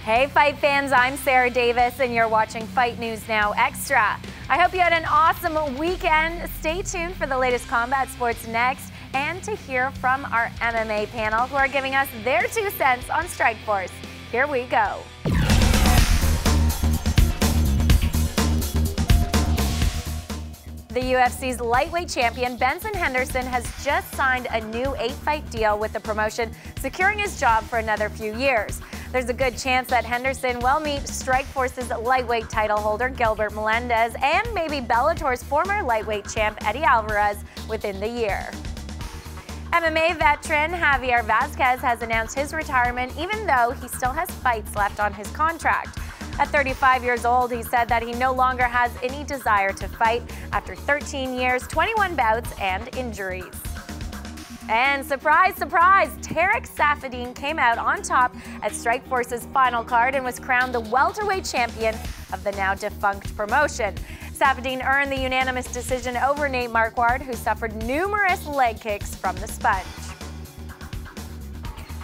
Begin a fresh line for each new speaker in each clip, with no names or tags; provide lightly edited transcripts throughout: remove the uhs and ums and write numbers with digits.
Hey Fight fans, I'm Sarah Davis and you're watching Fight News Now Extra. I hope you had an awesome weekend. Stay tuned for the latest combat sports next and to hear from our MMA panel who are giving us their 2 cents on Strikeforce. Here we go. The UFC's lightweight champion Benson Henderson has just signed a new 8-fight deal with the promotion, securing his job for another few years. There's a good chance that Henderson will meet Strikeforce's lightweight title holder Gilbert Melendez and maybe Bellator's former lightweight champ Eddie Alvarez within the year. MMA veteran Javier Vazquez has announced his retirement even though he still has fights left on his contract. At 35 years old, he said that he no longer has any desire to fight after 13 years, 21 bouts, and injuries. And surprise, surprise, Tarek Saffiedine came out on top at Strikeforce's final card and was crowned the welterweight champion of the now defunct promotion. Saffiedine earned the unanimous decision over Nate Marquardt, who suffered numerous leg kicks from the sponge.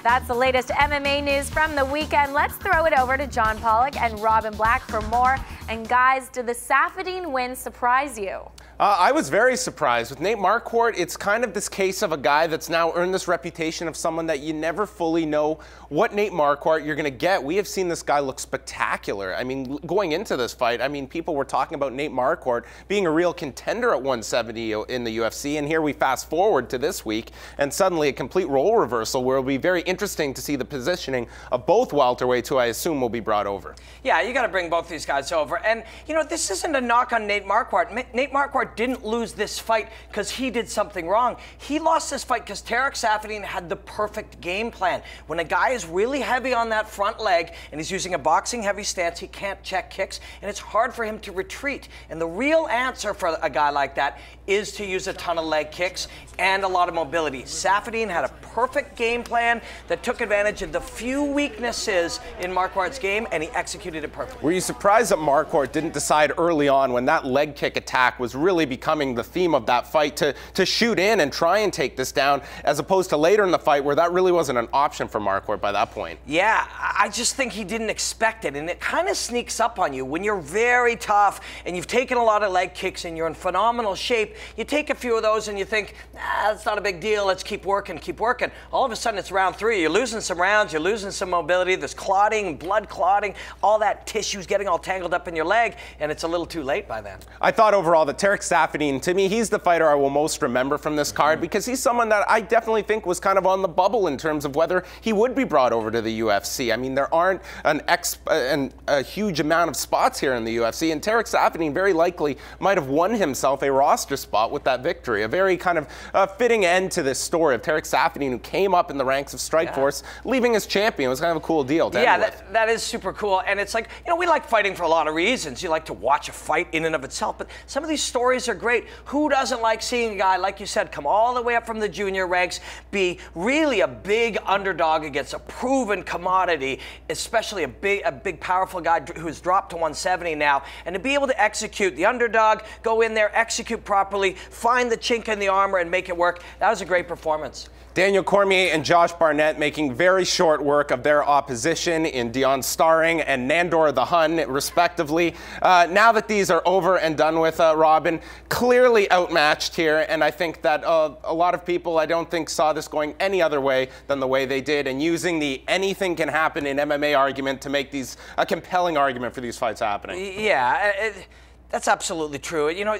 That's the latest MMA news from the weekend. Let's throw it over to John Pollock and Robin Black for more. And guys, did the Saffiedine win surprise you?
I was very surprised. With Nate Marquardt, it's kind of this case of a guy that's now earned this reputation of someone that you never fully know what Nate Marquardt you're going to get. We have seen this guy look spectacular. I mean, going into this fight, I mean, people were talking about Nate Marquardt being a real contender at 170 in the UFC, and here we fast forward to this week, and suddenly a complete role reversal where it'll be very interesting to see the positioning of both welterweights, who I assume will be brought over.
Yeah, you got to bring both these guys over. And, you know, this isn't a knock on Nate Marquardt. Nate Marquardt didn't lose this fight because he did something wrong. He lost this fight because Tarek Saffiedine had the perfect game plan. When a guy is really heavy on that front leg and he's using a boxing heavy stance, he can't check kicks, and it's hard for him to retreat. And the real answer for a guy like that is to use a ton of leg kicks and a lot of mobility. Saffiedine had a perfect game plan that took advantage of the few weaknesses in Marquardt's game, and he executed it perfectly.
Were you surprised that Marquardt didn't decide early on, when that leg kick attack was really becoming the theme of that fight, to shoot in and try and take this down, as opposed to later in the fight where that really wasn't an option for Marquardt by that point?
Yeah, I just think he didn't expect it, and it kind of sneaks up on you when you're very tough and you've taken a lot of leg kicks and you're in phenomenal shape. You take a few of those and you think, that's not a big deal, let's keep working, keep working. All of a sudden it's round 3, you're losing some rounds, you're losing some mobility, there's clotting, blood clotting, all that tissue's getting all tangled up in your leg, and it's a little too late by then.
I thought overall that Tarek Saffiedine, to me, he's the fighter I will most remember from this card, because he's someone that I definitely think was kind of on the bubble in terms of whether he would be brought over to the UFC. I mean, there aren't a huge amount of spots here in the UFC, and Tarek Saffiedine very likely might have won himself a roster spot with that victory. A very kind of fitting end to this story of Tarek Saffiedine, who came up in the ranks of Strikeforce, leaving as champion. It was kind of a cool deal to end with.
that is super cool, and it's like, you know, we like fighting for a lot of reasons. You like to watch a fight in and of itself, but some of these stories are great. Who doesn't like seeing a guy, like you said, come all the way up from the junior ranks, be really a big underdog against a proven commodity, especially a big powerful guy who's dropped to 170 now, and to be able to execute the underdog, go in there, execute properly, find the chink in the armor and make it work. That was a great performance.
Daniel Cormier and Josh Barnett making very short work of their opposition in Dion Starring and Nandor the Hun, respectively. Now that these are over and done with, Robin, clearly outmatched here, and I think that a lot of people, I don't think, saw this going any other way than the way they did, and using the anything can happen in MMA argument to make these a compelling argument for these fights happening.
Yeah, that's absolutely true. You know,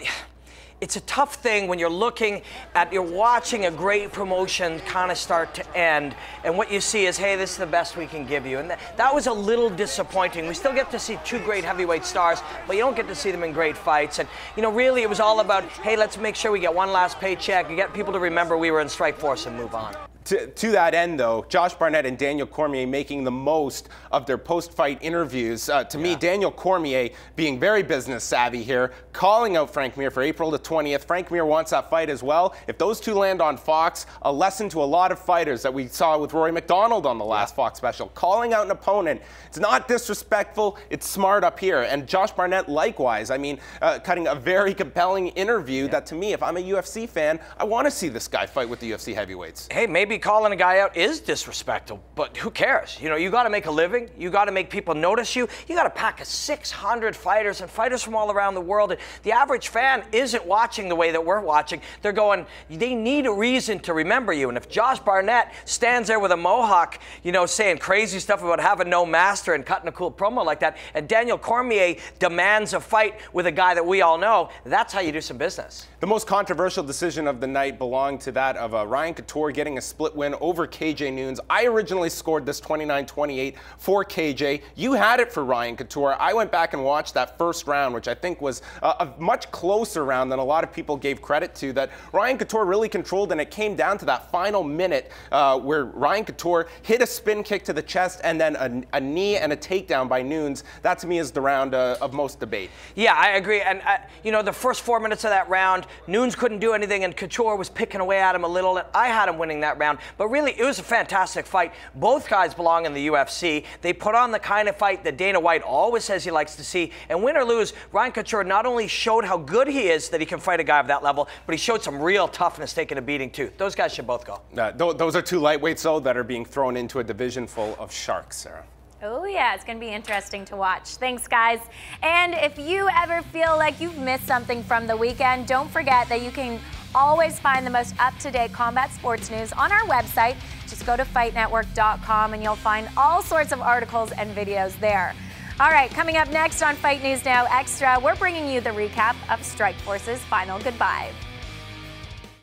it's a tough thing when you're watching a great promotion kind of start to end, and what you see is, hey, this is the best we can give you. And that was a little disappointing. We still get to see 2 great heavyweight stars, but you don't get to see them in great fights. And, you know, really it was all about, hey, let's make sure we get one last paycheck and get people to remember we were in Strikeforce and move on.
To that end, though, Josh Barnett and Daniel Cormier making the most of their post-fight interviews. To me, Daniel Cormier being very business savvy here, calling out Frank Mir for April the 20th. Frank Mir wants that fight as well. If those two land on Fox, a lesson to a lot of fighters that we saw with Rory McDonald on the last Fox special. Calling out an opponent, it's not disrespectful, it's smart up here. And Josh Barnett likewise. I mean, cutting a very compelling interview that, to me, if I'm a UFC fan, I want to see this guy fight with the UFC heavyweights.
Hey, maybe maybe calling a guy out is disrespectful, but who cares? You know, you got to make a living. You got to make people notice you. You got a pack of 600 fighters and fighters from all around the world. And the average fan isn't watching the way that we're watching. They're going, they need a reason to remember you. And if Josh Barnett stands there with a mohawk, you know, saying crazy stuff about having no master and cutting a cool promo like that, and Daniel Cormier demands a fight with a guy that we all know, that's how you do some business.
The most controversial decision of the night belonged to that of Ryan Couture getting a split win over KJ Noons. I originally scored this 29-28 for KJ. You had it for Ryan Couture. I went back and watched that first round, which I think was a much closer round than a lot of people gave credit to, that Ryan Couture really controlled, and it came down to that final minute where Ryan Couture hit a spin kick to the chest and then a knee and a takedown by Noons. That to me is the round of most debate.
Yeah, I agree. And, you know, the first 4 minutes of that round, Noons couldn't do anything, and Couture was picking away at him a little, and I had him winning that round. But really, it was a fantastic fight. Both guys belong in the UFC. They put on the kind of fight that Dana White always says he likes to see. And win or lose, Ryan Couture not only showed how good he is, that he can fight a guy of that level, but he showed some real toughness taking a beating, too. Those guys should both go.
Those are two lightweights, though, that are being thrown into a division full of sharks, Sarah.
Oh yeah, it's going to be interesting to watch. Thanks, guys. And if you ever feel like you've missed something from the weekend, don't forget that you can always find the most up-to-date combat sports news on our website. Just go to fightnetwork.com and you'll find all sorts of articles and videos there. All right, coming up next on Fight News Now Extra, we're bringing you the recap of Strikeforce's final goodbye.